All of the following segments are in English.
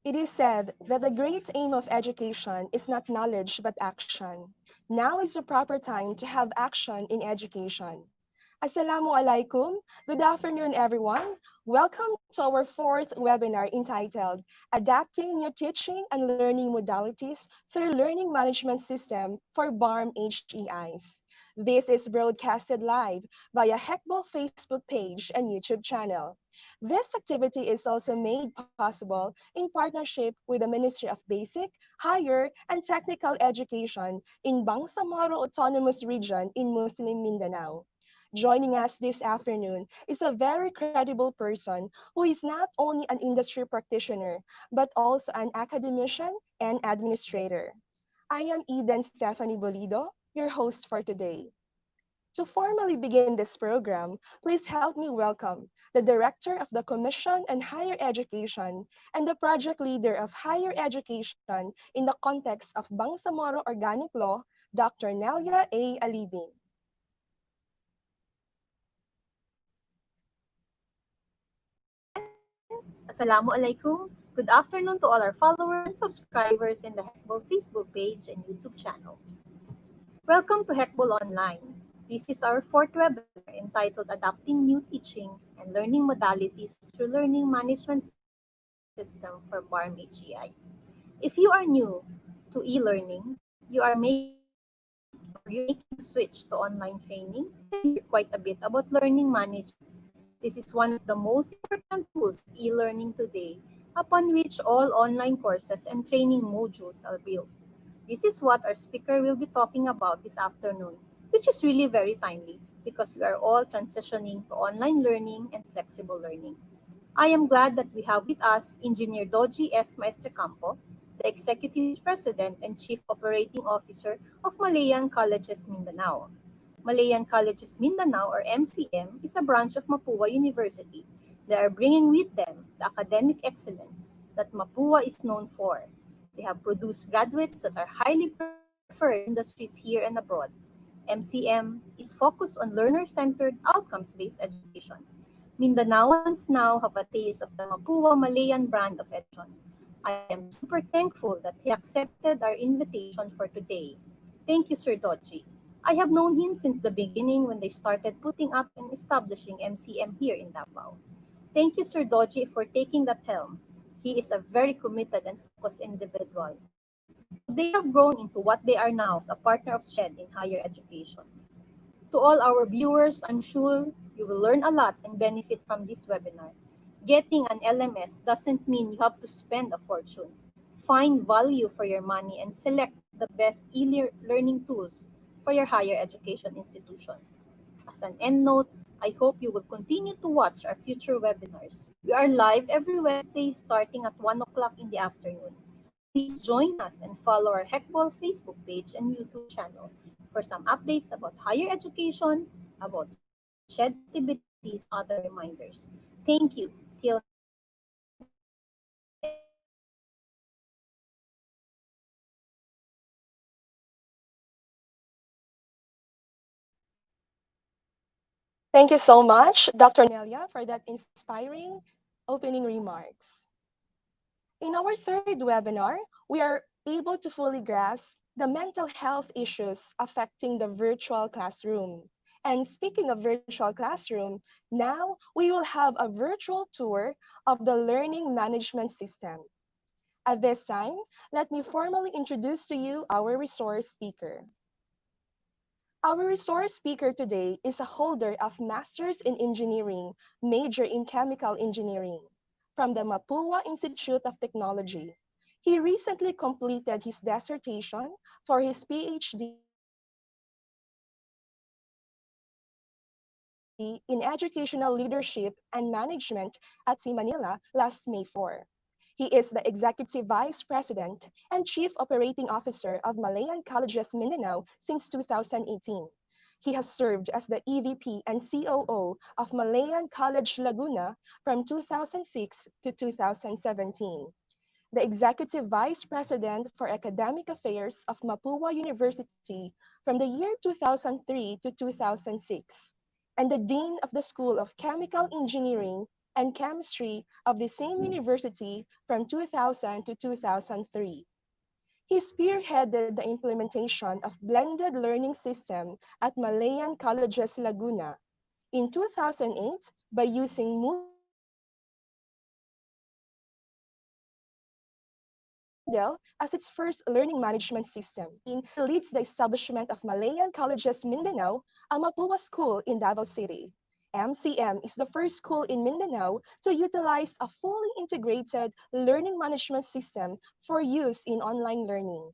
It is said that the great aim of education is not knowledge but action. Now is the proper time to have action in education. Assalamu alaikum. Good afternoon, everyone. Welcome to our fourth webinar entitled Adapting New Teaching and Learning Modalities Through Learning Management System for BARMM HEIs. This is broadcasted live via HECBOL Facebook page and YouTube channel. This activity is also made possible in partnership with the Ministry of Basic, Higher, and Technical Education in Bangsamoro Autonomous Region in Muslim Mindanao. Joining us this afternoon is a very credible person who is not only an industry practitioner, but also an academician and administrator. I am Eden Stephanie Bolido, your host for today. To formally begin this program, please help me welcome the Director of the Commission on Higher Education and the Project Leader of Higher Education in the context of Bangsamoro Organic Law, Dr. Nelia A. Alibin. Assalamualaikum. Good afternoon to all our followers and subscribers in the HECBOL Facebook page and YouTube channel. Welcome to HECBOL Online. This is our fourth webinar entitled Adapting New Teaching and Learning Modalities through Learning Management System for BARMM HEIs. If you are new to e-learning, you are making the switch to online training, then you've heard quite a bit about learning management. This is one of the most important tools of e-learning today, upon which all online courses and training modules are built. This is what our speaker will be talking about this afternoon, which is really very timely because we are all transitioning to online learning and flexible learning. I am glad that we have with us Engineer Dodjie S. Maestrecampo, the Executive Vice President and Chief Operating Officer of Malayan Colleges Mindanao. Malayan Colleges Mindanao, or MCM, is a branch of Mapua University. They are bringing with them the academic excellence that Mapua is known for. They have produced graduates that are highly preferred in industries here and abroad. MCM is focused on learner-centered, outcomes-based education. Mindanaoans now have a taste of the Mapua Malayan brand of education. I am super thankful that he accepted our invitation for today. Thank you, Sir Dodji. I have known him since the beginning when they started putting up and establishing MCM here in Davao. Thank you, Sir Dodji, for taking that helm. He is a very committed and focused individual. So they have grown into what they are now as a partner of CHED in higher education. To all our viewers, I'm sure you will learn a lot and benefit from this webinar. Getting an LMS doesn't mean you have to spend a fortune. Find value for your money and select the best e-learning tools for your higher education institution. As an end note, I hope you will continue to watch our future webinars. We are live every Wednesday starting at 1 o'clock in the afternoon. Please join us and follow our HECBOL Facebook page and YouTube channel for some updates about higher education, about CHED activities, and other reminders. Thank you. Till next time. Thank you so much, Dr. Nelia, for that inspiring opening remarks. In our third webinar, we are able to fully grasp the mental health issues affecting the virtual classroom. And speaking of virtual classroom, now we will have a virtual tour of the learning management system. At this time, let me formally introduce to you our resource speaker. Our resource speaker today is a holder of Masters in Engineering, major in Chemical Engineering, from the Mapua Institute of Technology. He recently completed his dissertation for his PhD in Educational Leadership and Management at UST Manila last May 4. He is the Executive Vice President and Chief Operating Officer of Malayan Colleges Mindanao since 2018. He has served as the EVP and COO of Malayan College Laguna from 2006 to 2017, the Executive Vice President for Academic Affairs of Mapua University from the year 2003 to 2006, and the Dean of the School of Chemical Engineering and Chemistry of the same university from 2000 to 2003. He spearheaded the implementation of blended learning system at Malayan Colleges Laguna in 2008 by using Moodle as its first learning management system. In 2017, he leads the establishment of Malayan Colleges Mindanao, a Mapua school in Davao City. MCM is the first school in Mindanao to utilize a fully integrated learning management system for use in online learning.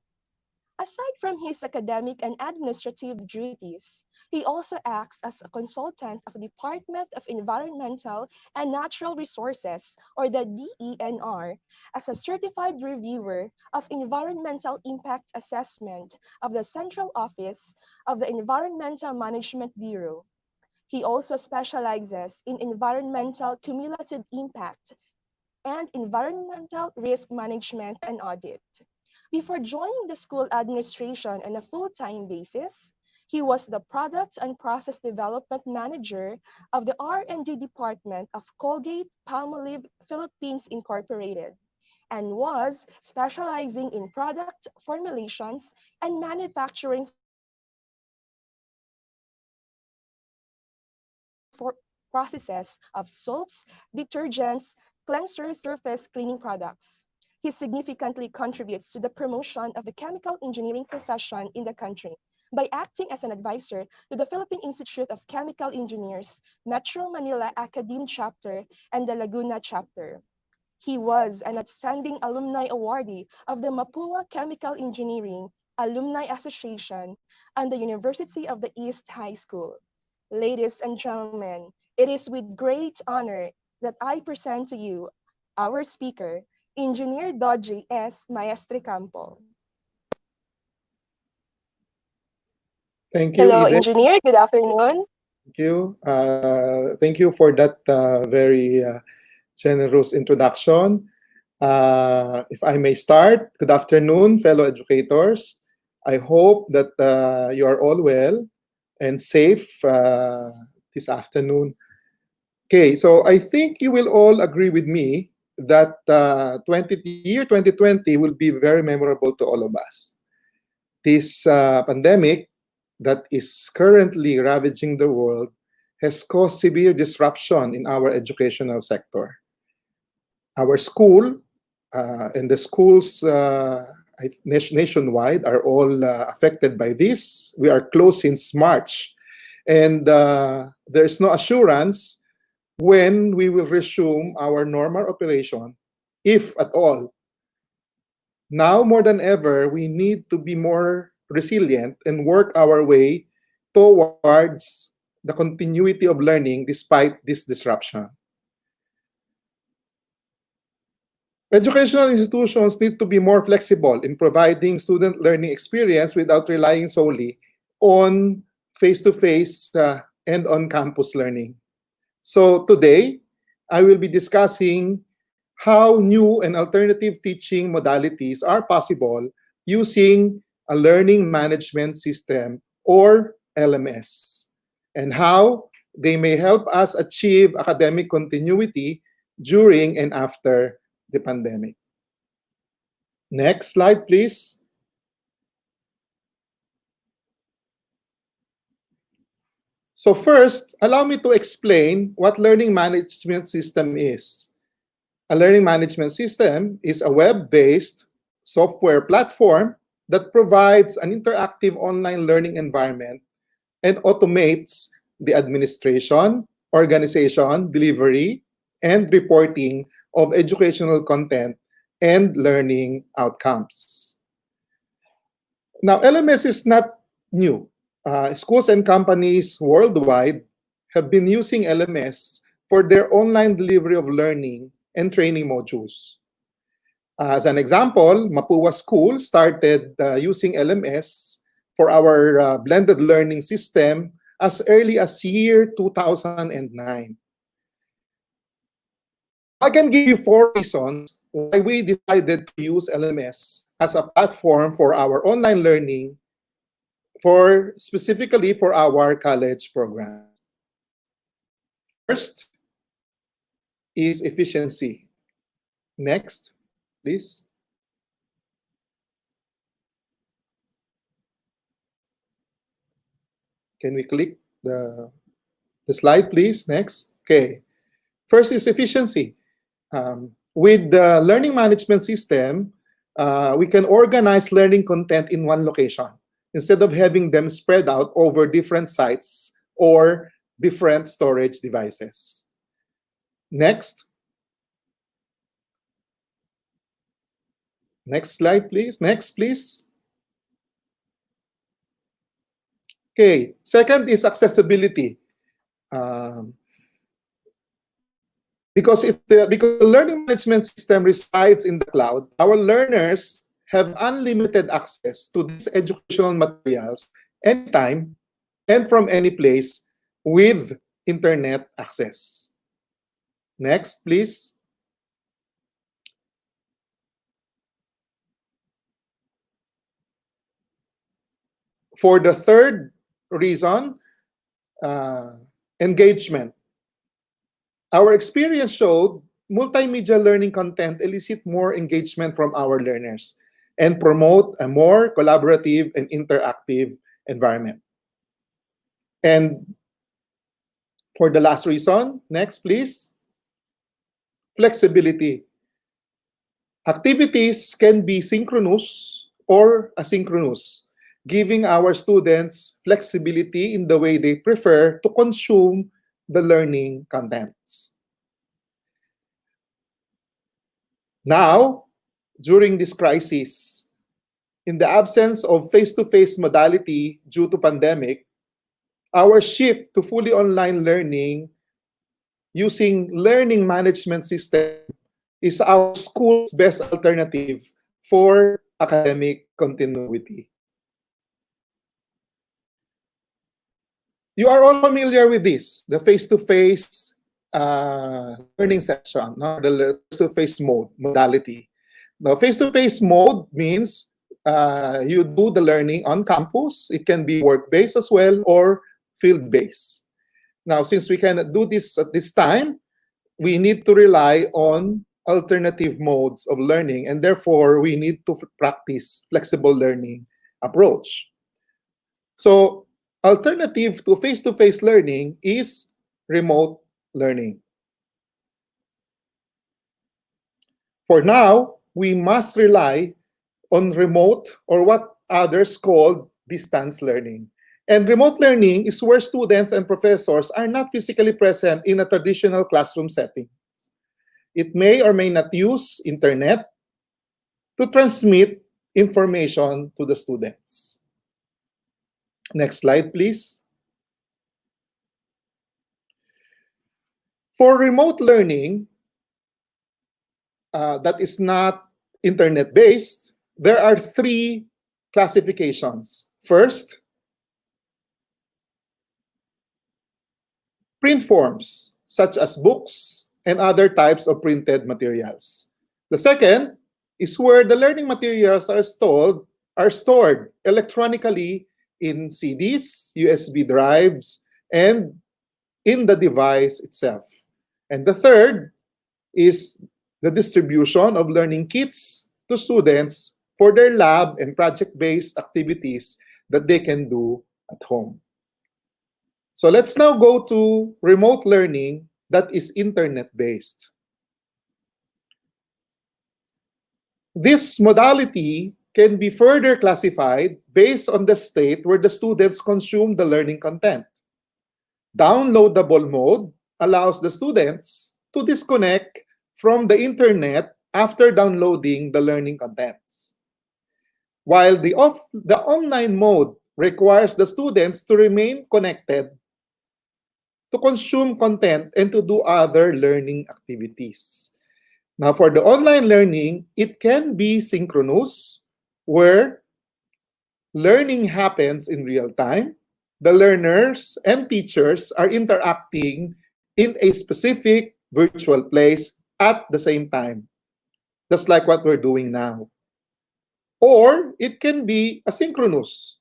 Aside from his academic and administrative duties, he also acts as a consultant of the Department of Environmental and Natural Resources, or the DENR, as a certified reviewer of environmental impact assessment of the Central Office of the Environmental Management Bureau. He also specializes in environmental cumulative impact and environmental risk management and audit. Before joining the school administration on a full-time basis, he was the Product and Process Development Manager of the R&D Department of Colgate Palmolive Philippines Incorporated. and was specializing in product formulations and manufacturing processes of soaps, detergents, cleansers, surface cleaning products. He significantly contributes to the promotion of the chemical engineering profession in the country by acting as an advisor to the Philippine Institute of Chemical Engineers, Metro Manila Academe chapter, and the Laguna chapter. He was an outstanding alumni awardee of the Mapua Chemical Engineering Alumni Association and the University of the East High School. Ladies and gentlemen, it is with great honor that I present to you our speaker, Engineer Dodjie S. Maestrecampo. Thank you, Hello, Eden. Engineer. Good afternoon. Thank you. Thank you for that very generous introduction. If I may start, good afternoon, fellow educators. I hope that you are all well and safe this afternoon. Okay, so I think you will all agree with me that year 2020 will be very memorable to all of us. This pandemic that is currently ravaging the world has caused severe disruption in our educational sector. Our school and the schools nationwide are all affected by this. We are closed since March, and there's no assurance when we will resume our normal operation, if at all. Now more than ever, we need to be more resilient and work our way towards the continuity of learning despite this disruption. Educational institutions need to be more flexible in providing student learning experience without relying solely on face-to-face and on-campus learning. So today, I will be discussing how new and alternative teaching modalities are possible using a learning management system or LMS, and how they may help us achieve academic continuity during and after the pandemic. Next slide, please. So first, allow me to explain what learning management system is. A learning management system is a web-based software platform that provides an interactive online learning environment and automates the administration, organization, delivery, and reporting of educational content and learning outcomes. Now, LMS is not new. Schools and companies worldwide have been using LMS for their online delivery of learning and training modules. As an example, Mapua School started using LMS for our blended learning system as early as year 2009. I can give you 4 reasons why we decided to use LMS as a platform for our online learning, specifically for our college programs. First is efficiency. Next, please. Can we click the slide, please? Next. Okay. First is efficiency. With the learning management system, we can organize learning content in one location instead of having them spread out over different sites or different storage devices. Next. Next slide, please. Next, please. Okay. Second is accessibility. Because the learning management system resides in the cloud, our learners have unlimited access to these educational materials anytime and from any place with internet access. Next, please. For the third reason, engagement. Our experience showed multimedia learning content elicit more engagement from our learners and promote a more collaborative and interactive environment. And for the last reason, next please, flexibility. Activities can be synchronous or asynchronous, giving our students flexibility in the way they prefer to consume the learning contents. Now, during this crisis, in the absence of face-to-face modality due to pandemic, our shift to fully online learning using learning management system is our school's best alternative for academic continuity. You are all familiar with this, the face-to-face learning session, no? The face-to-face modality. Now, face-to-face mode means you do the learning on campus. It can be work-based as well or field-based. Now, since we cannot do this at this time, we need to rely on alternative modes of learning, and therefore we need to practice flexible learning approach. So, alternative to face-to-face learning is remote learning. For now, we must rely on remote, or what others call distance learning. And remote learning is where students and professors are not physically present in a traditional classroom setting. It may or may not use internet to transmit information to the students. Next slide, please. For remote learning that is not internet-based, there are three classifications. First, print forms, such as books and other types of printed materials. The second is where the learning materials are stored electronically in CDs, USB drives, and in the device itself. And the third is the distribution of learning kits to students for their lab and project-based activities that they can do at home. So let's now go to remote learning that is internet-based. This modality can be further classified based on the state where the students consume the learning content. Downloadable mode allows the students to disconnect from the internet after downloading the learning contents. While the online mode requires the students to remain connected to consume content and to do other learning activities. Now, for the online learning, it can be synchronous, where learning happens in real time. The learners and teachers are interacting in a specific virtual place at the same time, just like what we're doing now. Or it can be asynchronous.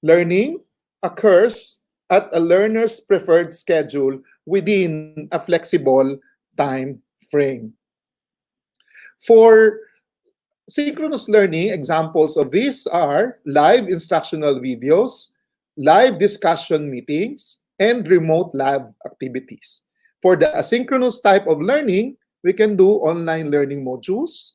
Learning occurs at a learner's preferred schedule within a flexible time frame. For synchronous learning, examples of these are live instructional videos, live discussion meetings, and remote lab activities. For the asynchronous type of learning, we can do online learning modules,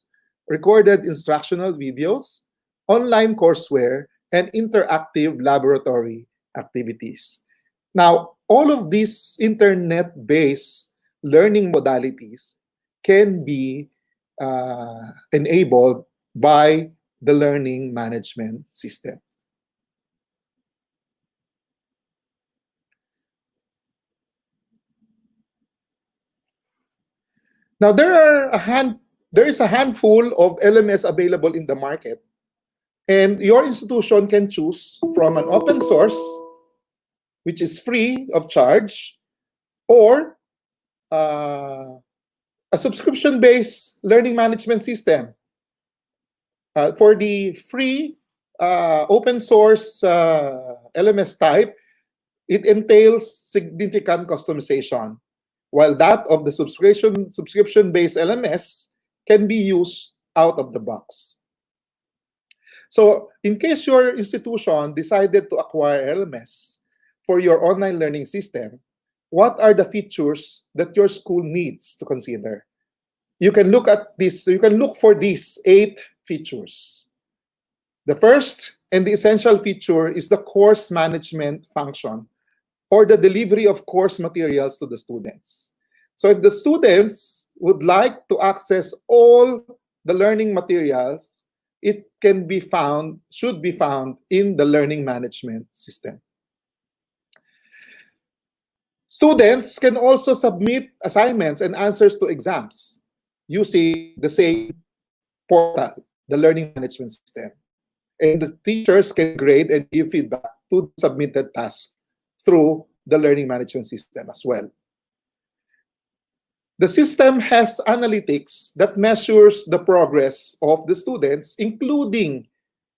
recorded instructional videos, online courseware, and interactive laboratory activities. Now, all of these internet-based learning modalities can be enabled by the learning management system. Now, there is a handful of LMS available in the market, and your institution can choose from an open source, which is free of charge, or a subscription-based learning management system. For the free open source LMS type, it entails significant customization. while that of the subscription-based LMS can be used out of the box. So in case your institution decided to acquire LMS for your online learning system, what are the features that your school needs to consider? You can look at this, you can look for these 8 features. The first and the essential feature is the course management function, or the delivery of course materials to the students. So if the students would like to access all the learning materials, it can be found, should be found in the learning management system. Students can also submit assignments and answers to exams using the same portal, the learning management system. And the teachers can grade and give feedback to the submitted task through the learning management system as well. The system has analytics that measures the progress of the students, including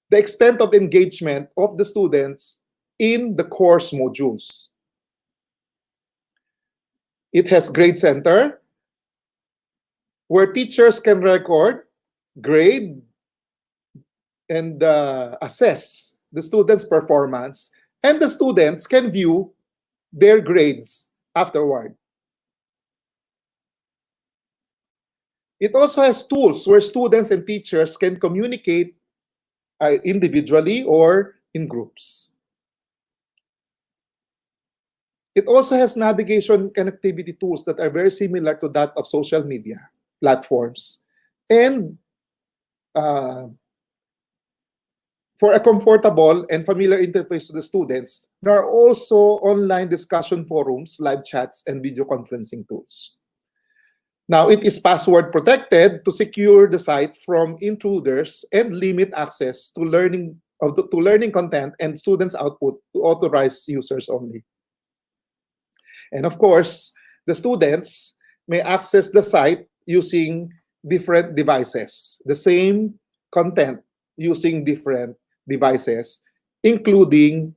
the extent of engagement of the students in the course modules. It has Grade Center, where teachers can record, grade, and assess the students' performance, and the students can view their grades afterward. It also has tools where students and teachers can communicate individually or in groups. It also has navigation connectivity tools that are very similar to that of social media platforms. And for a comfortable and familiar interface to the students, there are also online discussion forums, live chats, and video conferencing tools. Now, it is password protected to secure the site from intruders and limit access to learning content and students' output to authorized users only. And of course, the students may access the site using different devices, the same content using different devices, including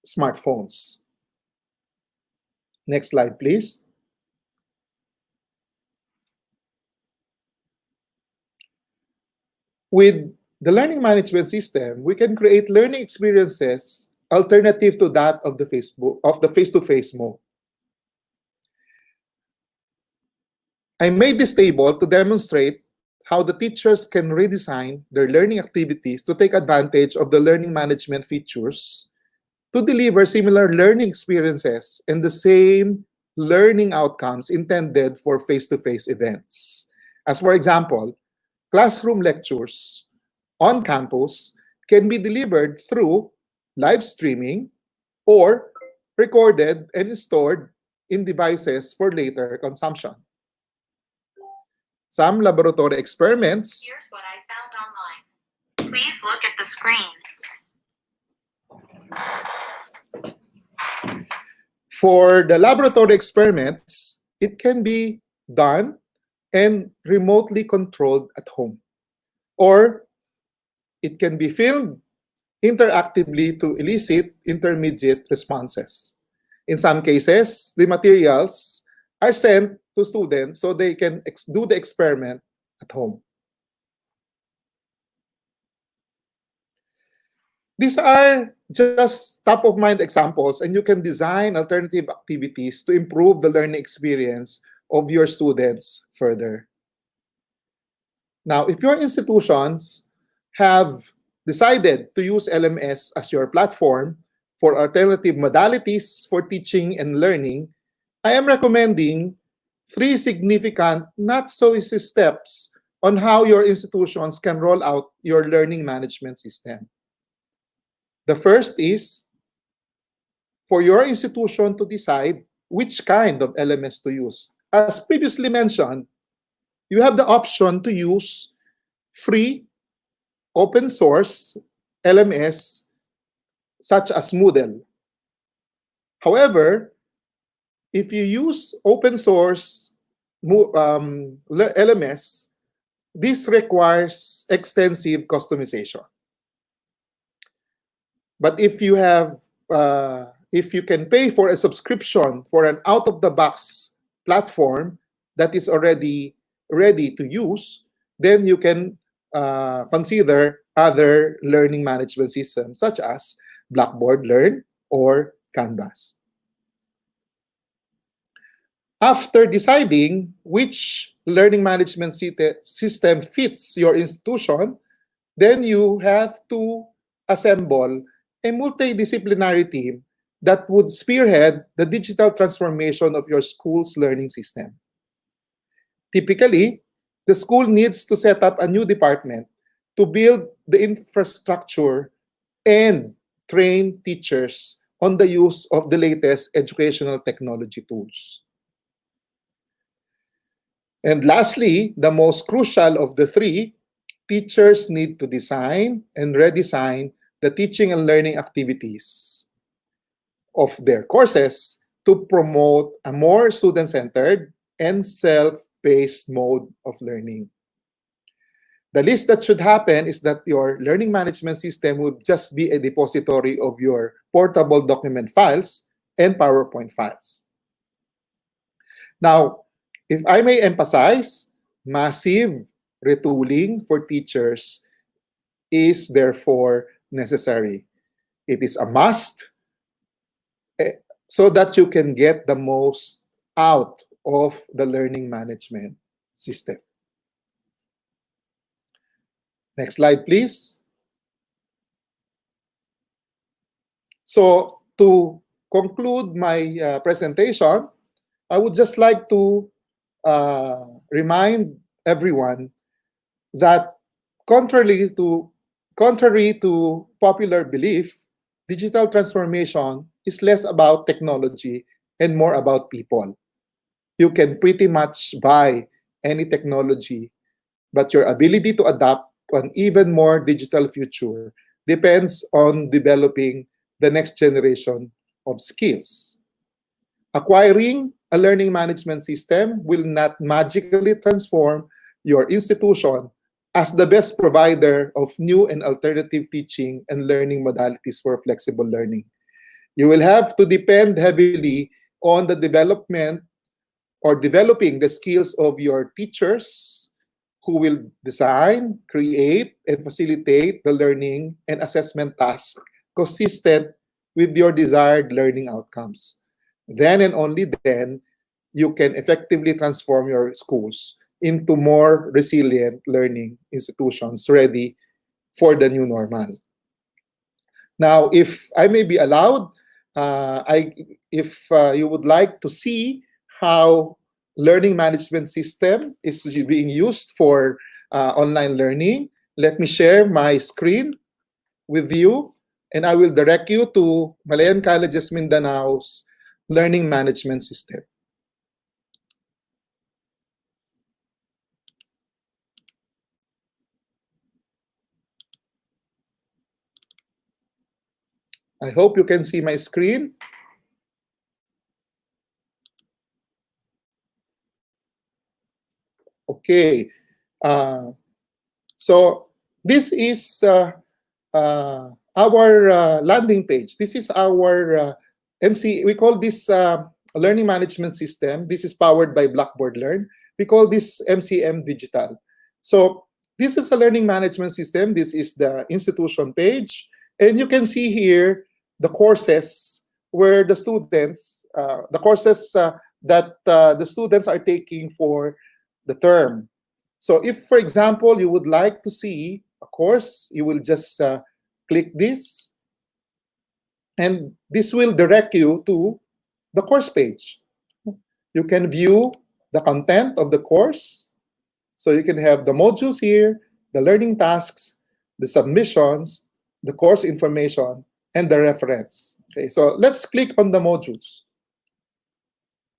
smartphones. Next slide, please. With the learning management system, we can create learning experiences alternative to that of the face-to-face mode. I made this table to demonstrate how the teachers can redesign their learning activities to take advantage of the learning management features to deliver similar learning experiences and the same learning outcomes intended for face-to-face events. As for example, classroom lectures on campus can be delivered through live streaming or recorded and stored in devices for later consumption. Some laboratory experiments. Here's what I found online. Please look at the screen. For the laboratory experiments, it can be done and remotely controlled at home. Or it can be filmed interactively to elicit intermediate responses. In some cases, the materials are sent to students so they can do the experiment at home. These are just top-of-mind examples, and you can design alternative activities to improve the learning experience of your students further. Now, if your institutions have decided to use LMS as your platform for alternative modalities for teaching and learning, I am recommending 3 significant, not so easy steps on how your institutions can roll out your learning management system. The first is for your institution to decide which kind of LMS to use. As previously mentioned, you have the option to use free, open source LMS such as Moodle. However, if you use open source LMS, this requires extensive customization. But if you have, if you can pay for a subscription for an out-of-the-box platform that is already ready to use, then you can consider other learning management systems such as Blackboard Learn or Canvas. After deciding which learning management system fits your institution, then you have to assemble a multidisciplinary team that would spearhead the digital transformation of your school's learning system. Typically, the school needs to set up a new department to build the infrastructure and train teachers on the use of the latest educational technology tools. And lastly, the most crucial of the three, teachers need to design and redesign the teaching and learning activities of their courses to promote a more student-centered and self-paced mode of learning. The least that should happen is that your learning management system would just be a depository of your portable document files and PowerPoint files. Now, if I may emphasize, massive retooling for teachers is therefore necessary. It is a must so that you can get the most out of the learning management system. Next slide, please. So to conclude my presentation, I would just like to remind everyone that contrary to popular belief, digital transformation is less about technology and more about people. You can pretty much buy any technology, but your ability to adapt to an even more digital future depends on developing the next generation of skills. Acquiring a learning management system will not magically transform your institution as the best provider of new and alternative teaching and learning modalities for flexible learning. You will have to depend heavily on the development or developing the skills of your teachers who will design, create, and facilitate the learning and assessment tasks consistent with your desired learning outcomes. Then and only then, you can effectively transform your schools into more resilient learning institutions ready for the new normal. Now, if I may be allowed, if you would like to see how learning management system is being used for online learning, let me share my screen with you, and I will direct you to Malayan Colleges Mindanao's learning management system. I hope you can see my screen. Okay. So this is our landing page. This is our MC. We call this learning management system. This is powered by Blackboard Learn. We call this MCM Digital. So this is a learning management system. This is the institution page. And you can see here the courses where the students, that the students are taking for the term. So if, for example, you would like to see a course, you will just click this, and this will direct you to the course page. You can view the content of the course. So you can have the modules here, the learning tasks, the submissions, the course information, and the reference. Okay, so let's click on the modules.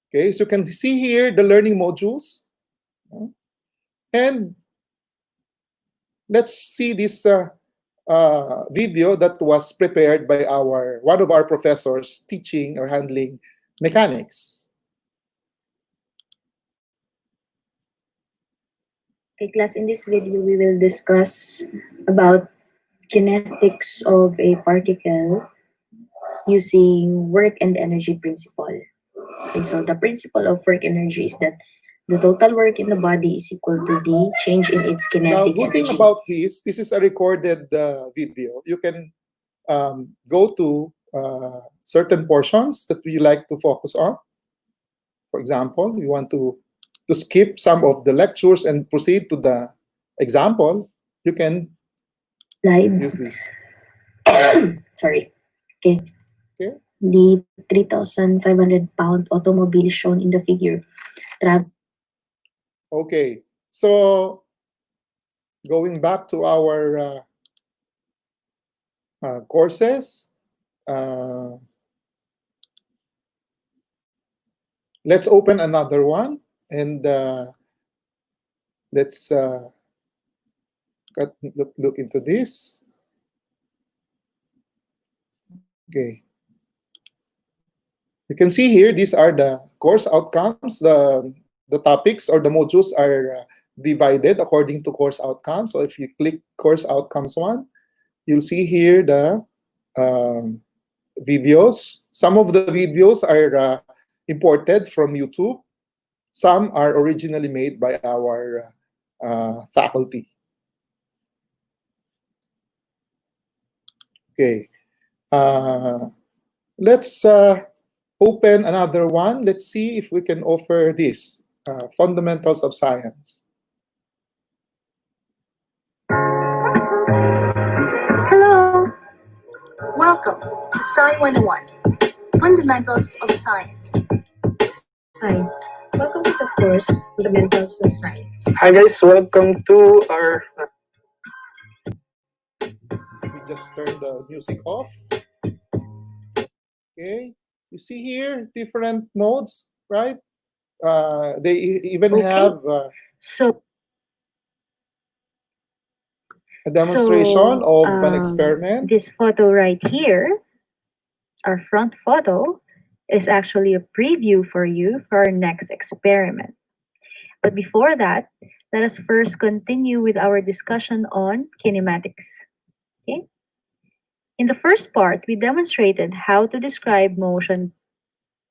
Okay, so you can see here the learning modules. And let's see this video that was prepared by one of our professors teaching or handling mechanics. Okay, class, in this video, we will discuss about kinetics of a particle using work and energy principle. Okay, so the principle of work energy is that the total work in the body is equal to the change in its Now, kinetic good thing energy. about this is a recorded video. You can go to certain portions that we like to focus on. For example, you want to skip some of the lectures and proceed to the example, you can Slide. use this. Sorry. Okay. Okay. The 3,500-pound automobile shown in the figure. Okay. So going back to our courses, let's open another one and let's look into this. Okay. You can see here, these are the course outcomes. The topics or the modules are divided according to course outcomes. So if you click course outcomes 1, you'll see here the videos. Some of the videos are imported from YouTube. Some are originally made by our faculty. Okay. Let's open another one. Let's see if we can offer this, Fundamentals of Science. Hello! Welcome to Sci 101, Fundamentals of Science. Hi. Welcome to the course Fundamentals of Science. Hi guys, welcome to our... We just turn the music off. Okay, you see here different modes, right? They even have So a demonstration of an experiment. This photo right here, our front photo, is actually a preview for you for our next experiment. But before that, let us first continue with our discussion on kinematics. Okay? In the first part, we demonstrated how to describe motion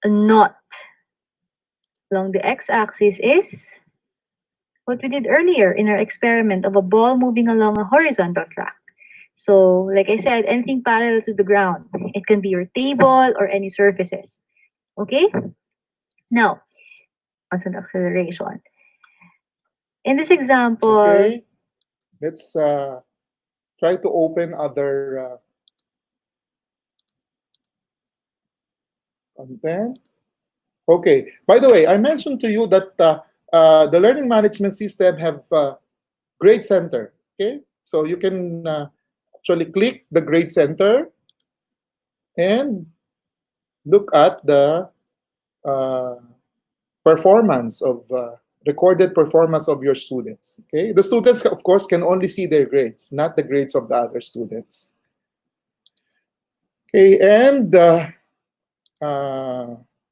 not along the x-axis is what we did earlier in our experiment of a ball moving along a horizontal track. So, like I said, anything parallel to the ground. It can be your table or any surfaces. Okay? Now, constant acceleration. In this example, Okay, let's try to open other content. Okay, by the way, I mentioned to you that the learning management system have grade center. Okay, so you can actually click the grade center and look at the performance of recorded performance of your students. Okay, the students of course can only see their grades, not the grades of the other students. Okay, and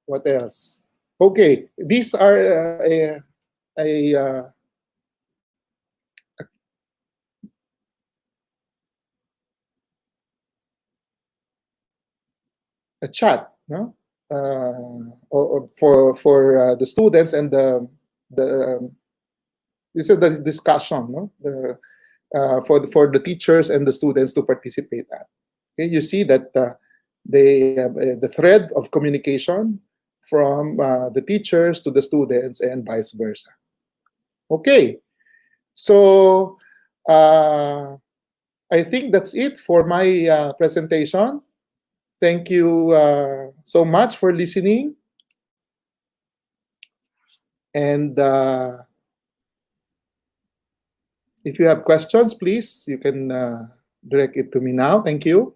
what else? Okay, these are a chat, no? For the students and the this is the discussion, no? For the teachers and the students to participate at. Okay, you see that the thread of communication from the teachers to the students and vice versa. Okay, so I think that's it for my presentation. Thank you so much for listening. And if you have questions, please, you can direct it to me now. Thank you.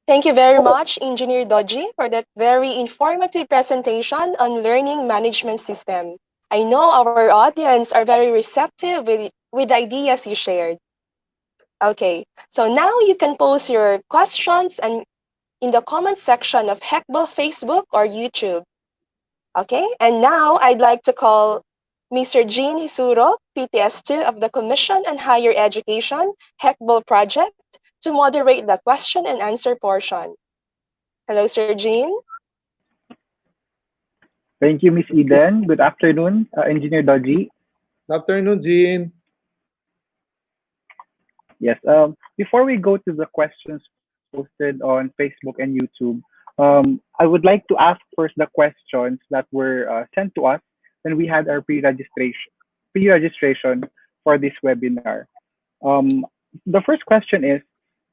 Thank you very much, Engineer Dodjie, for that very informative presentation on learning management system. I know our audience are very receptive with the ideas you shared. Okay, so now you can post your questions and in the comment section of HECBOL Facebook or YouTube. Okay, and now I'd like to call Mr. Jean Hisuro, PTS2 of the Commission on Higher Education HECBOL Project, to moderate the question and answer portion. Hello, Sir Jean. Thank you, Miss Eden. Good afternoon, Engineer Dodjie. Good afternoon, Jean. Yes. Before we go to the questions posted on Facebook and YouTube, I would like to ask first the questions that were sent to us when we had our pre-registration for this webinar. Um, the first question is,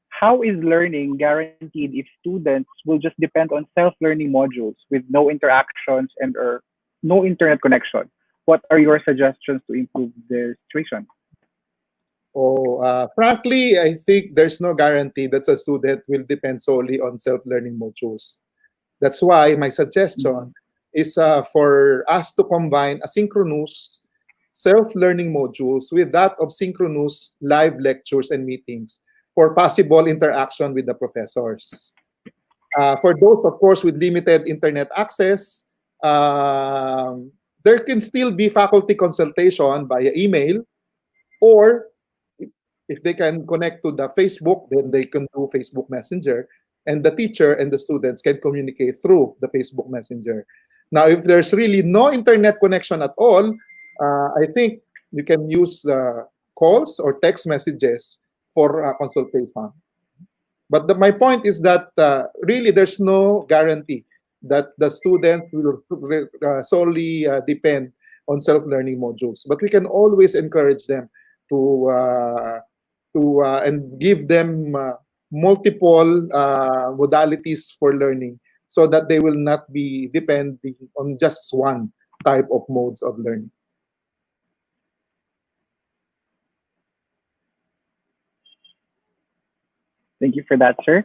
how is learning guaranteed if students will just depend on self-learning modules with no interactions and or no internet connection? What are your suggestions to improve the situation? Frankly, I think there's no guarantee that a student will depend solely on self-learning modules. That's why my suggestion is for us to combine asynchronous self-learning modules with that of synchronous live lectures and meetings for possible interaction with the professors. For those, of course, with limited internet access, there can still be faculty consultation via email, or if they can connect to the Facebook, then they can do Facebook Messenger, and the teacher and the students can communicate through the Facebook Messenger. Now, if there's really no internet connection at all, I think you can use calls or text messages for consultation. But my point is that really there's no guarantee that the students will solely depend on self-learning modules. But we can always encourage them to and give them multiple modalities for learning so that they will not be depending on just one type of modes of learning. Thank you for that, sir.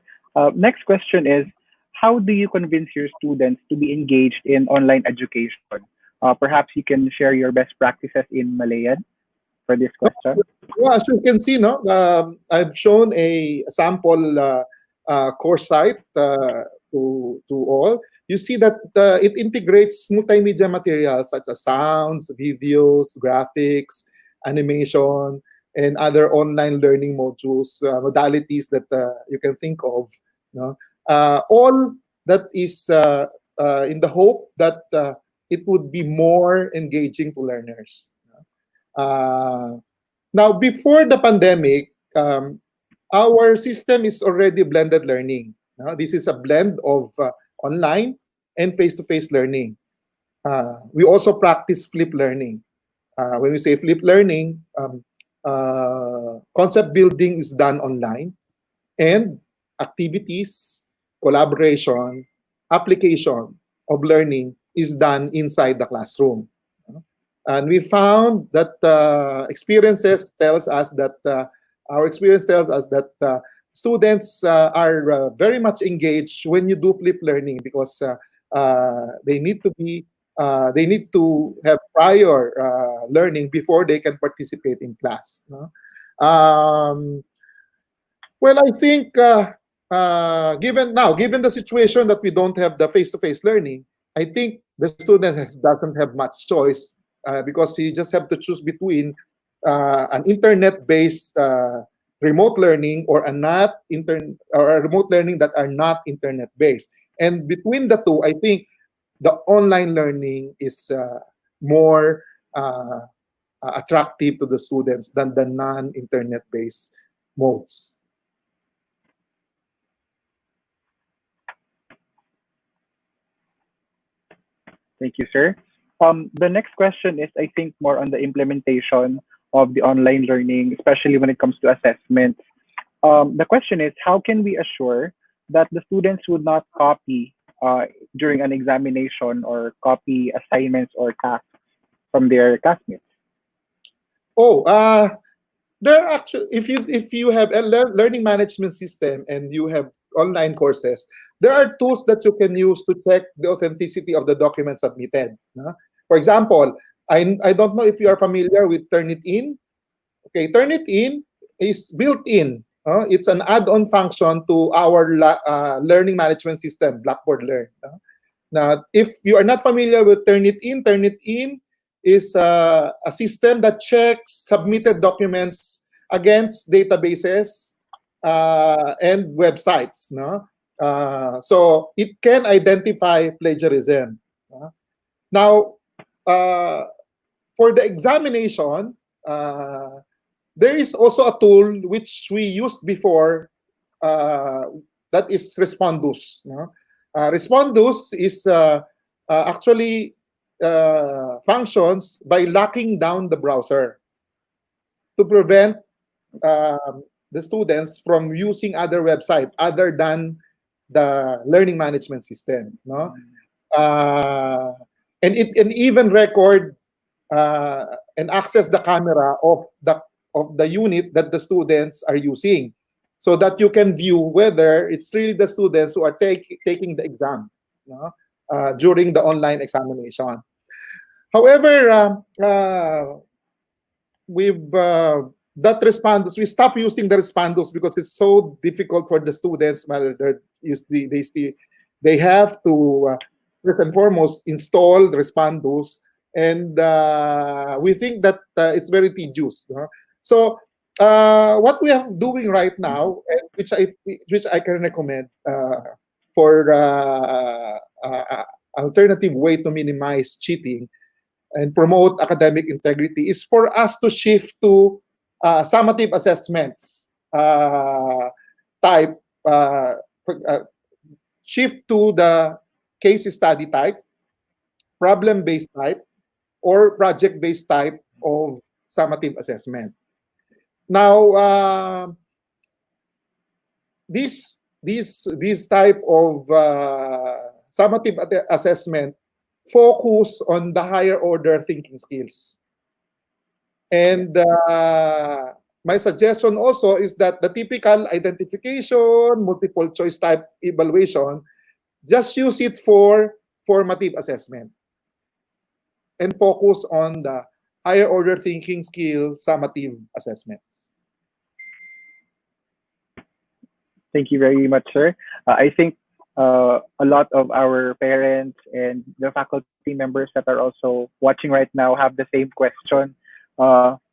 Next question is, how do you convince your students to be engaged in online education? Perhaps you can share your best practices in Malayan for this question. Well, as you can see, no, I've shown a sample course site to all. You see that it integrates multimedia materials such as sounds, videos, graphics, animation, and other online learning modules, modalities that you can think of. No? All that is in the hope that it would be more engaging to learners. Now, before the pandemic, our system is already blended learning. This is a blend of online and face-to-face learning. We also practice flip learning. When we say flip learning, concept building is done online, and activities, collaboration, application of learning is done inside the classroom. And we found that experiences tells us that our experience tells us that students are very much engaged when you do flip learning, because they need to have prior learning before they can participate in class. No? Well, I think given the situation that we don't have the face-to-face learning, I think the student doesn't have much choice, because he just have to choose between an internet-based remote learning or a remote learning that are not internet-based. And between the two, I think the online learning is more attractive to the students than the non-internet-based modes. Thank you, sir. The next question is, I think, more on the implementation of the online learning, especially when it comes to assessments. The question is, how can we assure that the students would not copy during an examination or copy assignments or tasks from their classmates? There are actually, if you have a learning management system and you have online courses, there are tools that you can use to check the authenticity of the documents submitted. For example, I don't know if you are familiar with Turnitin. Okay, Turnitin is built in. It's an add-on function to our learning management system, Blackboard Learn. Now, if you are not familiar with Turnitin is a system that checks submitted documents against databases and websites. No? So it can identify plagiarism. Now, for the examination, there is also a tool which we used before, that is Respondus. Respondus is actually functions by locking down the browser to prevent the students from using other website other than the learning management system. And it can even record and access the camera of the unit that the students are using, so that you can view whether it's really the students who are taking the exam during the online examination. However, we've that Respondus, we stopped using the Respondus because it's so difficult for the students. They have to first and foremost install the Respondus, and we think that it's very tedious. So what we are doing right now, which I can recommend for alternative way to minimize cheating and promote academic integrity, is for us to shift to summative assessments type, shift to the case study type, problem-based type, or project-based type of summative assessment. Now, this type of summative assessment focus on the higher order thinking skills. And my suggestion also is that the typical identification, multiple choice type evaluation, just use it for formative assessment and focus on the higher order thinking skill summative assessments. Thank you very much, sir. I think a lot of our parents and the faculty members that are also watching right now have the same question,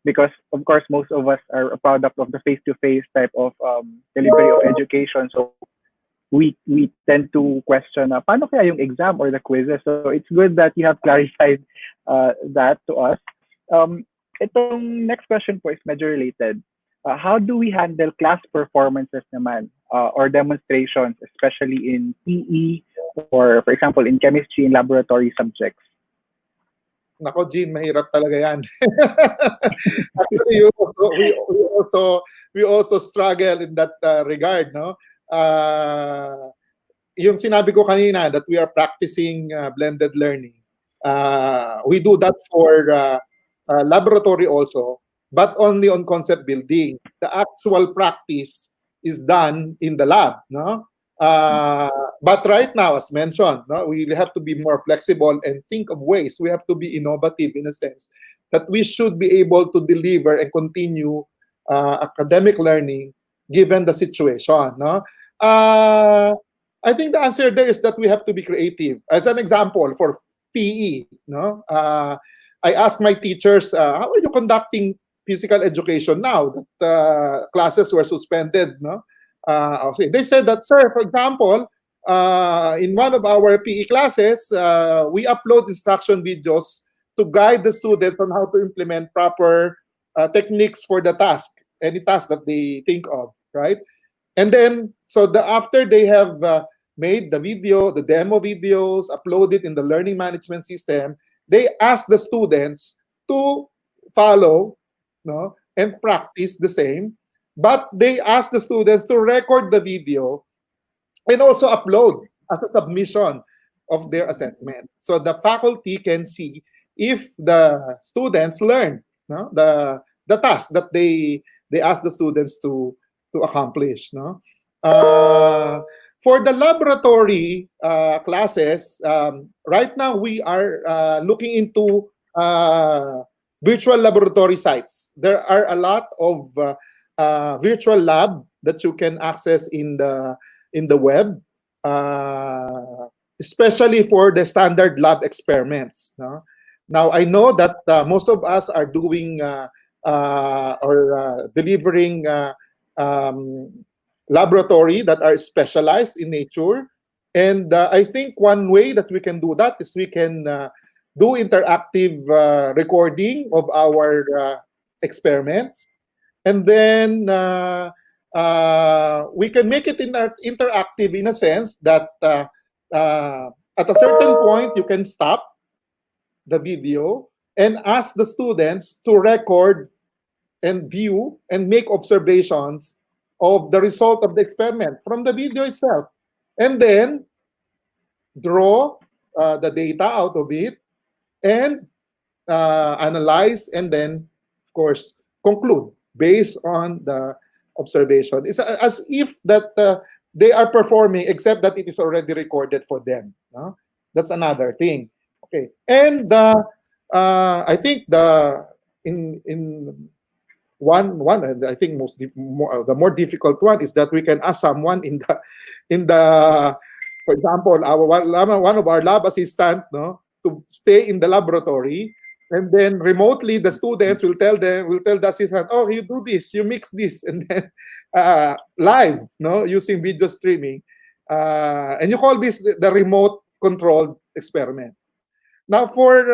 because of course most of us are a product of the face-to-face type of delivery of education. So we tend to question, paano kaya yung exam or the quizzes? So it's good that you have clarified that to us. Itong next question po is medyo related. How do we handle class performances naman or demonstrations, especially in PE or, for example, in chemistry and laboratory subjects? Nako, Jean, mahirap talaga yan. Actually, we also struggle in that regard, no? Yung sinabi ko kanina that we are practicing blended learning. We do that for laboratory also, but only on concept building. The actual practice is done in the lab, no? But right now, as mentioned, no, we have to be more flexible and think of ways. We have to be innovative in a sense that we should be able to deliver and continue academic learning given the situation. No? I think the answer there is that we have to be creative. As an example, for PE, no, I asked my teachers, how are you conducting physical education now that classes were suspended? No? Okay. They said that, sir, for example, in one of our PE classes, we upload instruction videos to guide the students on how to implement proper techniques for the task, any task that they think of, right? And then, so after they have made the video, the demo videos, uploaded in the learning management system, they ask the students to follow, no, and practice the same. But they ask the students to record the video and also upload as a submission of their assessment. So the faculty can see if the students learn, no, the task that they ask the students to accomplish. No? For the laboratory classes, right now we are looking into virtual laboratory sites. There are a lot of virtual lab that you can access in the web, especially for the standard lab experiments. No? Now, I know that most of us are doing or delivering laboratory that are specialized in nature. And I think one way that we can do that is we can do interactive recording of our experiments. And then we can make it interactive in a sense that at a certain point you can stop the video and ask the students to record and view and make observations of the result of the experiment from the video itself. And then draw the data out of it and analyze, and then, of course, conclude based on the observation. It's as if that they are performing, except that it is already recorded for them. No? That's another thing. Okay, and I think in one I think the more difficult one is that we can ask someone in the for example one of our lab assistant, no, to stay in the laboratory, and then remotely the students will tell the assistant, oh, you do this, you mix this, and then live, no, using video streaming, and you call this the remote controlled experiment. Now for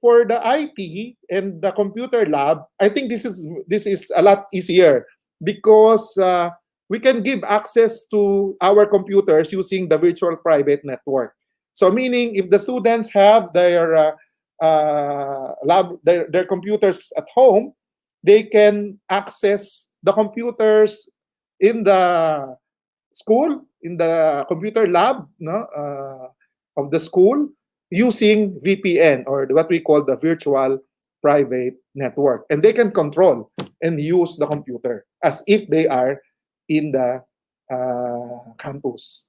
the IT and the computer lab, I think this is a lot easier because we can give access to our computers using the virtual private network. So meaning if the students have their their computers at home, they can access the computers in the school, in the computer lab, no, of the school, using VPN, or what we call the virtual private network. And they can control and use the computer as if they are in the campus.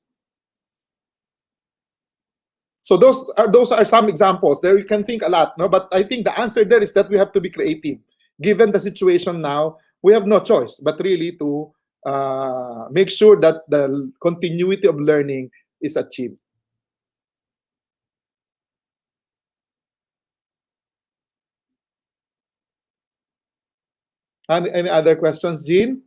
So those are some examples. There you can think a lot, no? But I think the answer there is that we have to be creative. Given the situation now, we have no choice but really to make sure that the continuity of learning is achieved. Any other questions, Jean?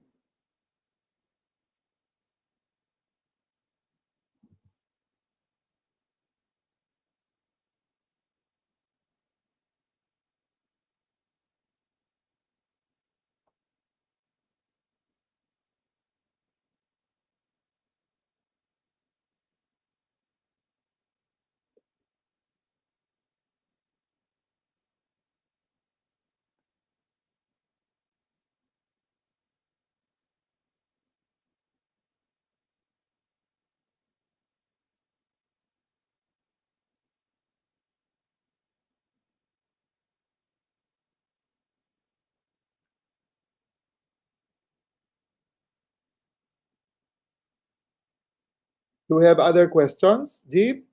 Do we have other questions, Jean?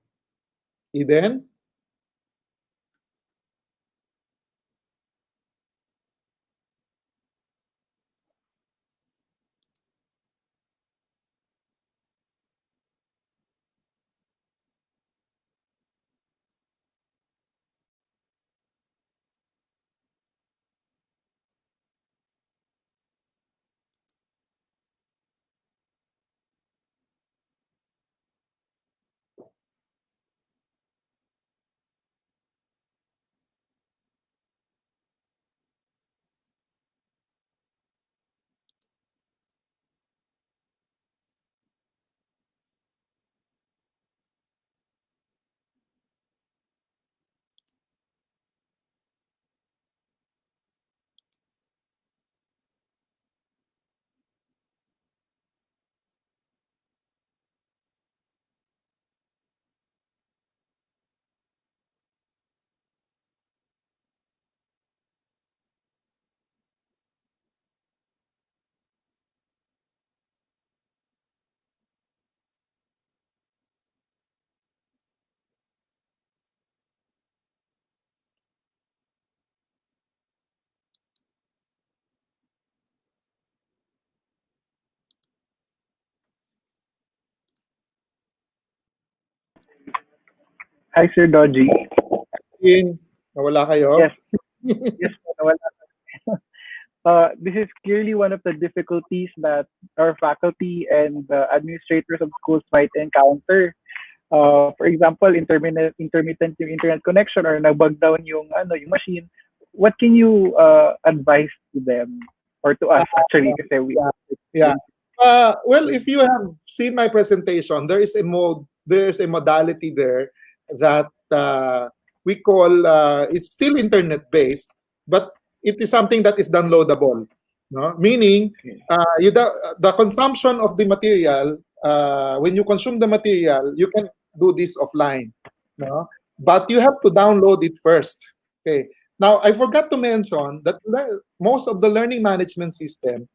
Eden? Hi, Sir Dodjie. Jean, nawala kayo? Yes, yes, nawala. this is clearly one of the difficulties that our faculty and administrators of schools might encounter. For example, intermittent yung internet connection or nag-bug down yung machine. What can you advise to them or to us actually? Kasi we Yeah. Well, if you have seen my presentation, there's a modality there that we call it's still internet based, but it is something that is downloadable. No? Meaning, the consumption of the material, when you consume the material, you can do this offline. No? But you have to download it first. Okay. Now, I forgot to mention that most of the learning management system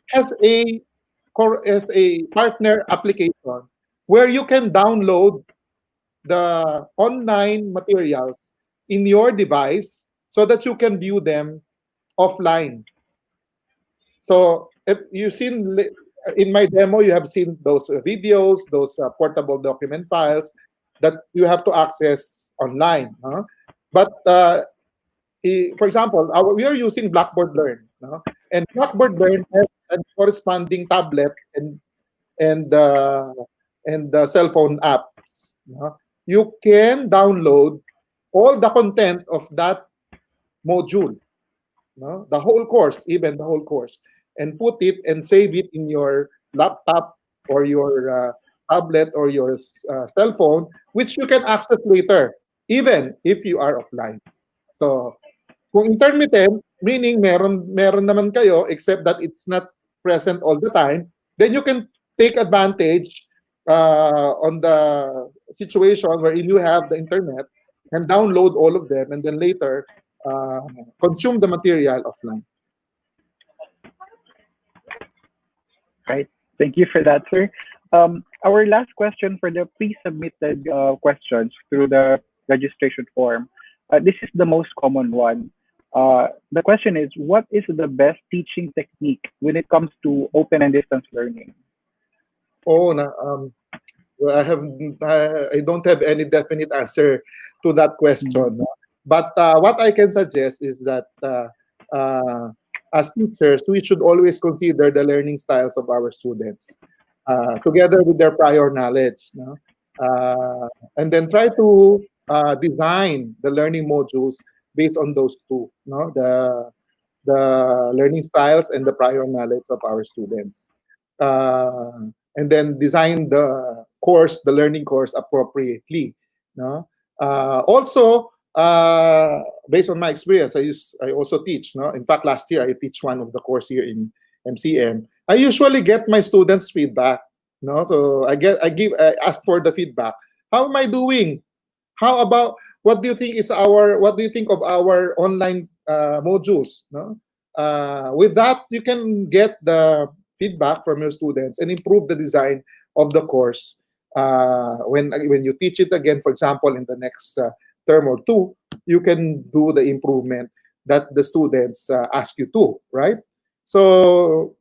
has a partner application where you can download the online materials in your device so that you can view them offline. So if you've seen in my demo, you have seen those videos, those portable document files that you have to access online. But for example, we are using Blackboard Learn, and Blackboard Learn has a corresponding tablet and the cell phone apps. You can download all the content of that module, the whole course, even the whole course, and put it and save it in your laptop or your tablet or your cell phone, which you can access later, even if you are offline. So, kung intermittent, meaning meron naman kayo, except that it's not present all the time, then you can take advantage on the situation wherein you have the internet and download all of them and then later consume the material offline. Right. Thank you for that, sir. Our last question for the pre-submitted questions through the registration form. This is the most common one. The question is, what is the best teaching technique when it comes to open and distance learning? I don't have any definite answer to that question. But what I can suggest is that as teachers, we should always consider the learning styles of our students together with their prior knowledge. And then try to design the learning modules based on those two, the learning styles and the prior knowledge of our students. And then design the learning course appropriately. Also, based on my experience, I also teach. In fact, last year I teach one of the course here in MCM. I usually get my students' feedback. So I ask for the feedback. How am I doing? How about what do you think of our online modules? With that, you can get the feedback from your students and improve the design of the course. When you teach it again, for example, in the next term or two, you can do the improvement that the students ask you to, right? So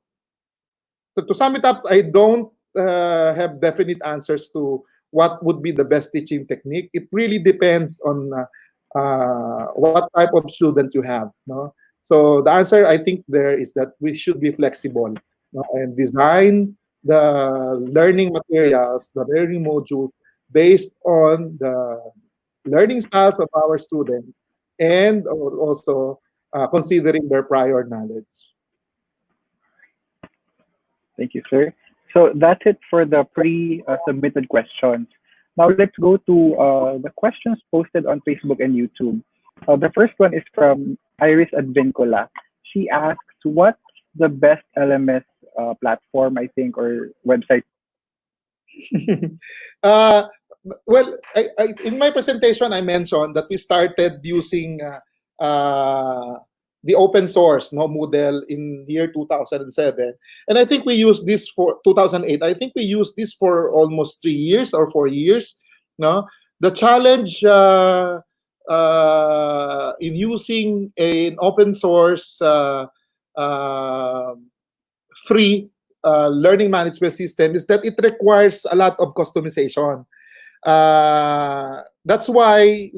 to sum it up, I don't have definite answers to what would be the best teaching technique. It really depends on what type of student you have. So the answer I think there is that we should be flexible and design the learning materials, the learning modules based on the learning styles of our students and also considering their prior knowledge. Thank you, sir. So that's it for the pre-submitted questions. Now let's go to the questions posted on Facebook and YouTube. The first one is from Iris Advincula. She asks, what's the best LMS platform, I think, or website? Well, in my presentation, I mentioned that we started using the open source Moodle in year 2007, and I think we used this for 2008. I think we used this for almost 3 years or 4 years. The challenge in using an open source free learning management system is that it requires a lot of customization. That's why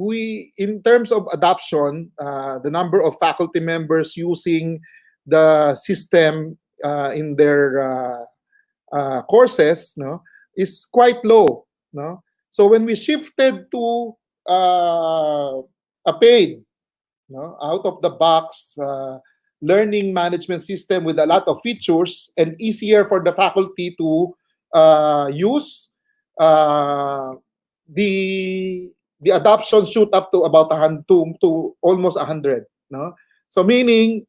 in terms of adoption, the number of faculty members using the system in their courses, no, is quite low, no. So when we shifted to a paid, no, out of the box learning management system with a lot of features and easier for the faculty to use, uh, the adoption shoot up to about 100 to almost 100, no. So meaning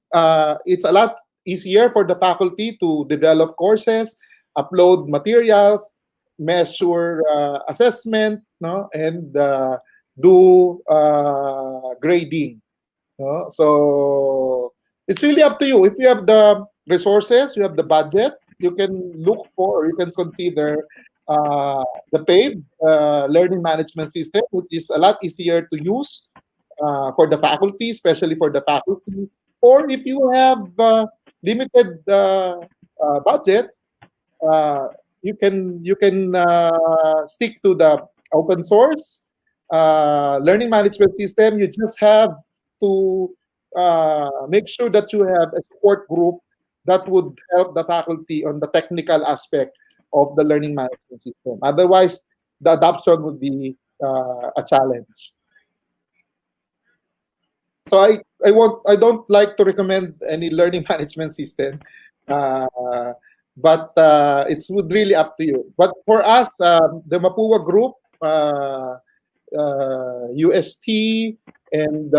it's a lot easier for the faculty to develop courses, upload materials, measure assessment, no, and do grading, no? So it's really up to you. If you have the resources, you have the budget, you can look for, or you can consider the paid learning management system, which is a lot easier to use for the faculty, especially for the faculty. Or if you have limited budget, you can stick to the open source learning management system. You just have to make sure that you have a support group that would help the faculty on the technical aspect of the learning management system. Otherwise, the adoption would be a challenge. So I don't like to recommend any learning management system, uh, but it's would really up to you. But for us, the Mapua group, UST, and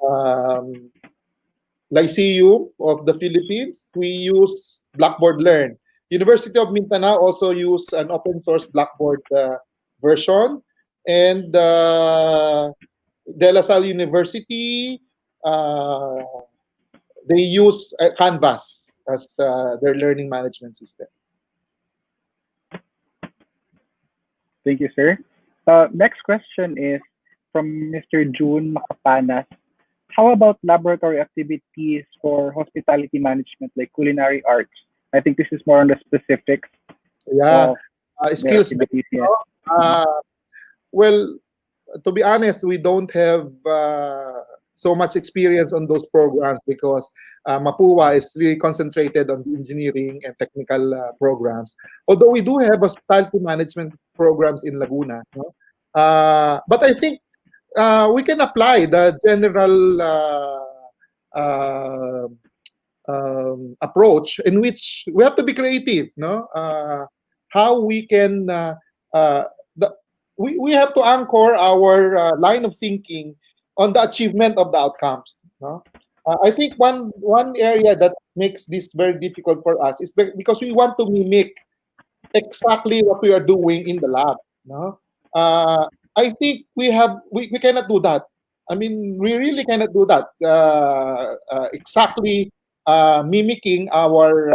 um, Lyceum of the Philippines, we use Blackboard Learn. University of Mindanao also use an open source Blackboard version, and De La Salle University, uh, they use Canvas as their learning management system. Thank you, sir. Next question is from Mr. June Makapanas. How about laboratory activities for hospitality management, like culinary arts? I think this is more on the specifics Yeah, of the skills. activities. Yes. Well, to be honest, we don't have so much experience on those programs because Mapua is really concentrated on the engineering and technical programs. Although we do have hospitality management programs in Laguna, no? But I think we can apply the general approach in which we have to be creative, no? How we can the, we have to anchor our line of thinking on the achievement of the outcomes, no? I think one area that makes this very difficult for us is because we want to mimic exactly what we are doing in the lab, no? I think we cannot do that. I mean, we really cannot do that exactly mimicking our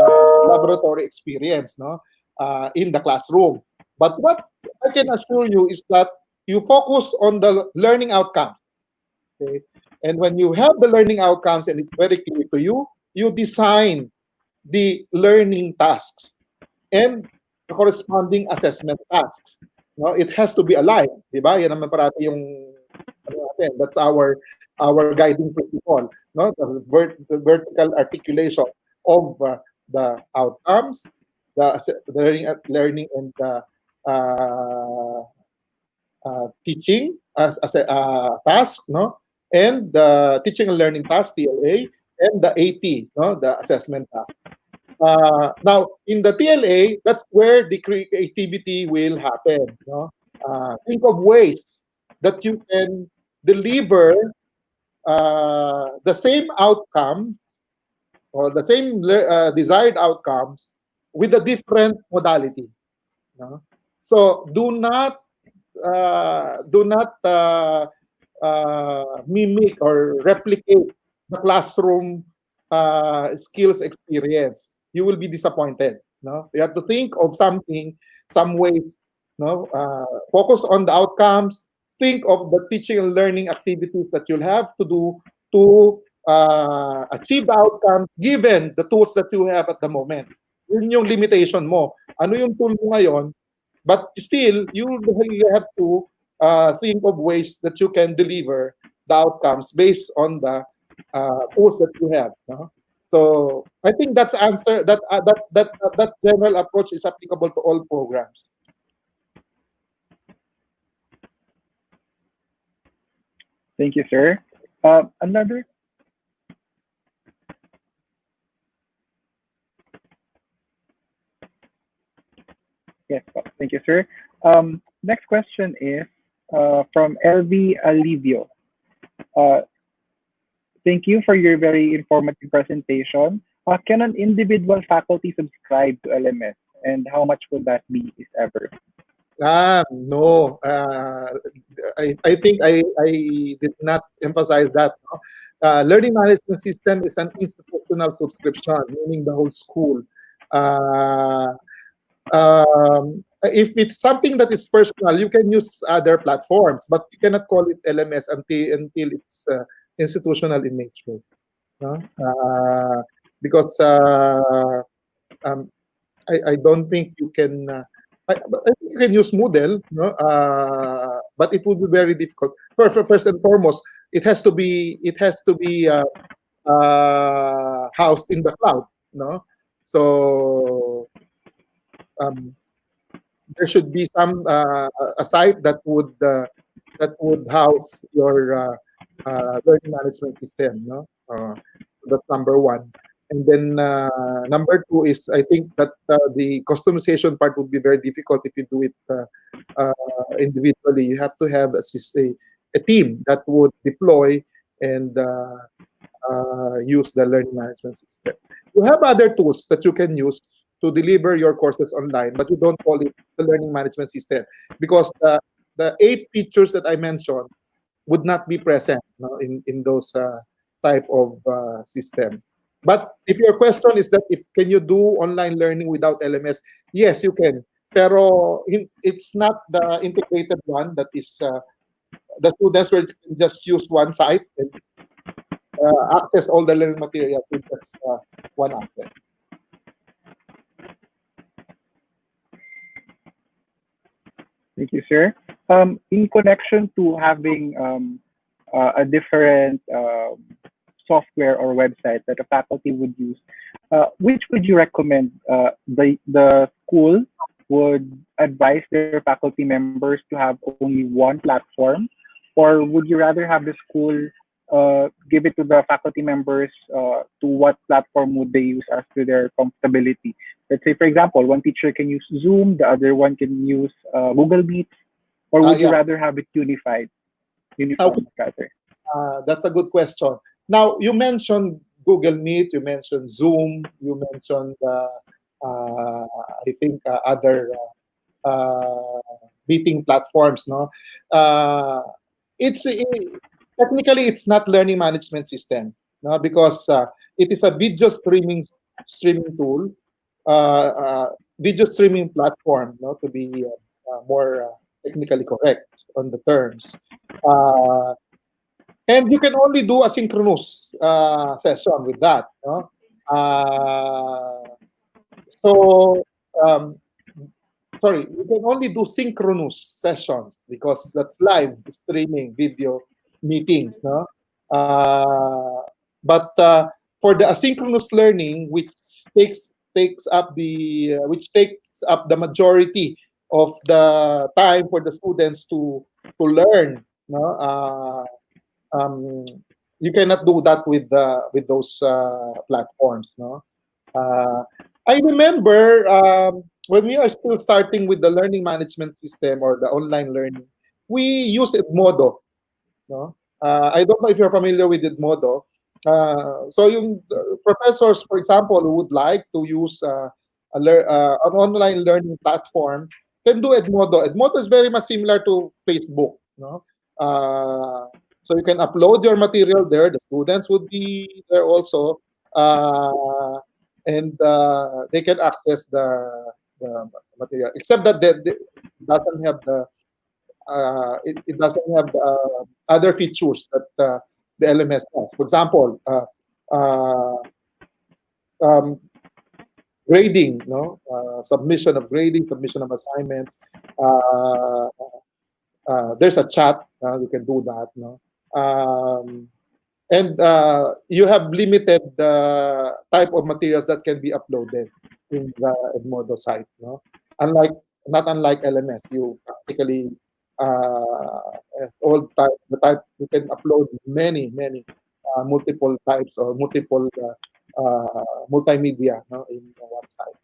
laboratory experience, no, in the classroom. But what I can assure you is that you focus on the learning outcomes. Okay? And when you have the learning outcomes and it's very clear to you, you design the learning tasks and the corresponding assessment tasks. No, it has to be aligned, di ba? Yan naman parati yung ano natin. That's our guiding principle, no? The vertical articulation of the outcomes, the learning and the uh, teaching as a task, no? And the teaching and learning task, TLA, and the AT, no? The assessment task. Now, in the TLA, that's where the creativity will happen. No? Think of ways that you can deliver the same outcomes or the same desired outcomes with a different modality. No? So do not mimic or replicate the classroom skills experience. You will be disappointed. No, you have to think of something, some ways. No, focus on the outcomes. Think of the teaching and learning activities that you'll have to do to achieve the outcomes given the tools that you have at the moment. Yun yung limitation mo. Ano yung tool mo ngayon? But still, you really have to think of ways that you can deliver the outcomes based on the tools that you have. No? So I think that's answer that general approach is applicable to all programs. Thank you, sir. Another Yes, thank you, sir. Next question is from LV Alivio. Uh, Thank you for your very informative presentation. Can an individual faculty subscribe to LMS, and how much would that be, if ever? No. I think I did not emphasize that. No? Learning management system is an institutional subscription, meaning the whole school. If it's something that is personal, you can use other platforms, but you cannot call it LMS until it's institutional in nature. No? Because um, I don't think you can. I think you can use Moodle, no? But it would be very difficult. First and foremost, it has to be housed in the cloud, no? So um, there should be some a site that would house your learning management system, no? That's number one. And then number two is I think that the customization part would be very difficult if you do it individually. You have to have a team that would deploy and use the learning management system. You have other tools that you can use to deliver your courses online, but you don't call it the learning management system because the 8 features that I mentioned would not be present, no, in those type of system. But if your question is that if can you do online learning without LMS, yes, you can. Pero it's not the integrated one that is the students will just use one site and access all the learning material with just one access. Thank you, sir. In connection to having a different software or website that a faculty would use, which would you recommend? The school would advise their faculty members to have only one platform, or would you rather have the school give it to the faculty members to what platform would they use as to their comfortability? Let's say, for example, one teacher can use Zoom, the other one can use Google Meet, or would you Yeah. rather have it uniform rather? That's a good question. Now, you mentioned Google Meet, you mentioned Zoom, you mentioned, I think, other meeting platforms. No, it's technically it's not learning management system, no, because it is a video streaming tool, video streaming platform, no, to be more technically correct on the terms. And you can only do asynchronous session with that. No? So, um, sorry, you can only do synchronous sessions because that's live streaming video meetings. No? But for the asynchronous learning, which takes up the majority of the time for the students to learn. No? Um, you cannot do that with those platforms. No, I remember when we are still starting with the learning management system or the online learning, we used Edmodo. No, I don't know if you're familiar with Edmodo. So yung professors, for example, who would like to use an online learning platform can do Edmodo. Edmodo is very much similar to Facebook. No. So you can upload your material there. The students would be there also, and they can access the material. Except that it doesn't have it doesn't have other features that the LMS has. For example, um, grading, no, submission of grading, submission of assignments. There's a chat. You can do that. No. And you have limited type of materials that can be uploaded in the Edmodo site. No, unlike not unlike LMS, you practically all type the type you can upload many multiple types or multiple multimedia, no, in one site.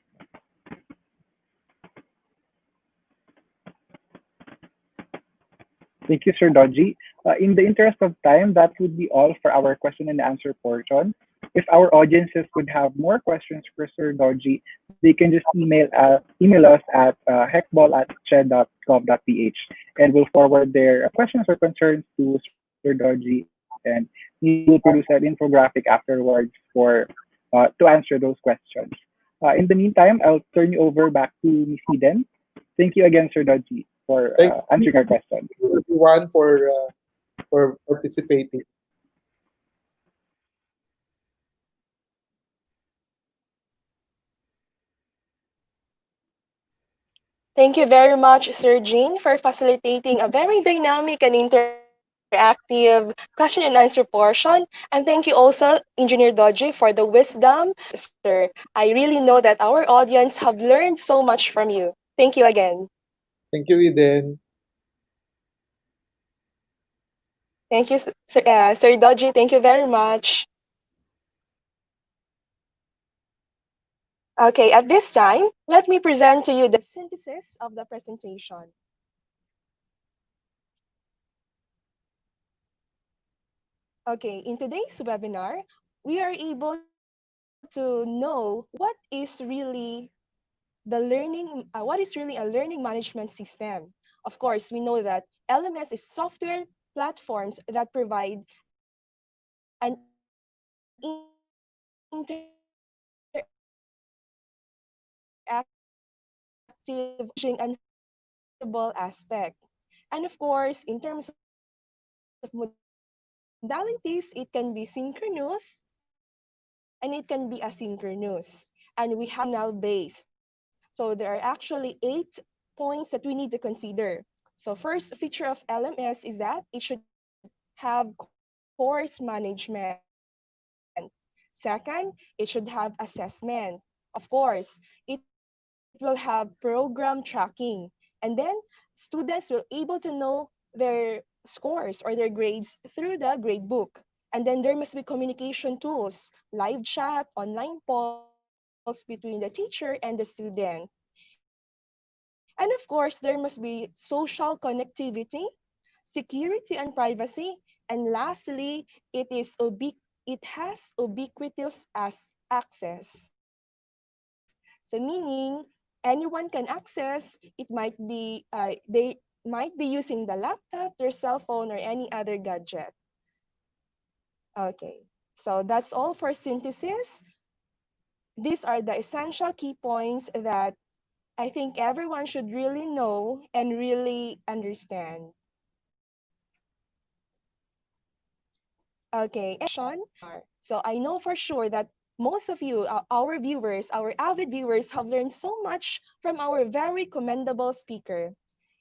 Thank you, Sir Dodgy. In the interest of time, that would be all for our question and answer portion. If our audiences would have more questions for Sir Dodgy, they can just email us at hecbol@ched.gov.ph, and we'll forward their questions or concerns to Sir Dodgy, and he will produce an infographic afterwards to answer those questions. In the meantime, I'll turn you over back to Miss Eden. Thank you again, Sir Dodgy, for Thank answering our question. you everyone for participating. Thank you very much, Sir Jean, for facilitating a very dynamic and interactive question and answer portion. And thank you also, Engineer Dodgy, for the wisdom. Sir, I really know that our audience have learned so much from you. Thank you again. Thank you, Eden. Thank you, Sir Dodgy. Thank you very much. Okay, at this time, let me present to you the synthesis of the presentation. Okay, in today's webinar, we are able to know what is really what is really a learning management system. Of course, we know that LMS is software platforms that provide an interactive and flexible aspect. And of course, in terms of modalities, it can be synchronous and it can be asynchronous. And we have signal based. So there are actually 8 points that we need to consider. So first feature of LMS is that it should have course management. Second, it should have assessment. Of course, it will have program tracking. And then students will able to know their scores or their grades through the grade book. And then there must be communication tools, live chat, online polls between the teacher and the student. And of course, there must be social connectivity, security and privacy, and lastly, it is it has ubiquitous as access. So meaning anyone can access. It might be they might be using the laptop, their cell phone, or any other gadget. Okay, so that's all for synthesis. These are the essential key points that I think everyone should really know and really understand. Okay, so I know for sure that most of you, our viewers, our avid viewers, have learned so much from our very commendable speaker.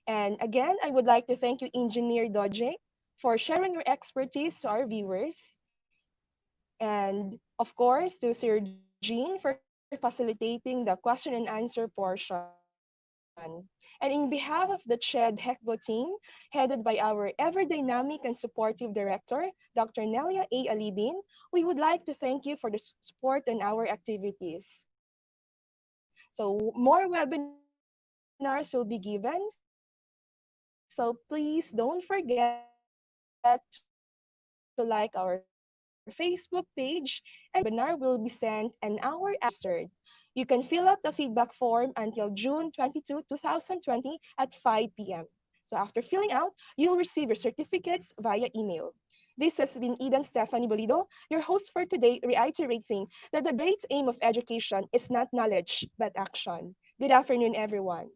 And again, I would like to thank you, Engineer Dodje, for sharing your expertise to our viewers. And of course, to Sir Jean for facilitating the question and answer portion. And in behalf of the CHED-HECBO team, headed by our ever dynamic and supportive director, Dr. Nelia A. Alibin, we would like to thank you for the support on our activities. So more webinars will be given, so please don't forget to like our Facebook page and subscribe to our YouTube channel. And in the next webinar will be sent an hour after registered. You can fill out the feedback form until June 22, 2020 at 5 p.m. So after filling out, you will receive your certificates via email. This has been Eden Stephanie Bolido, your host for today, reiterating that the great aim of education is not knowledge, but action. Good afternoon, everyone.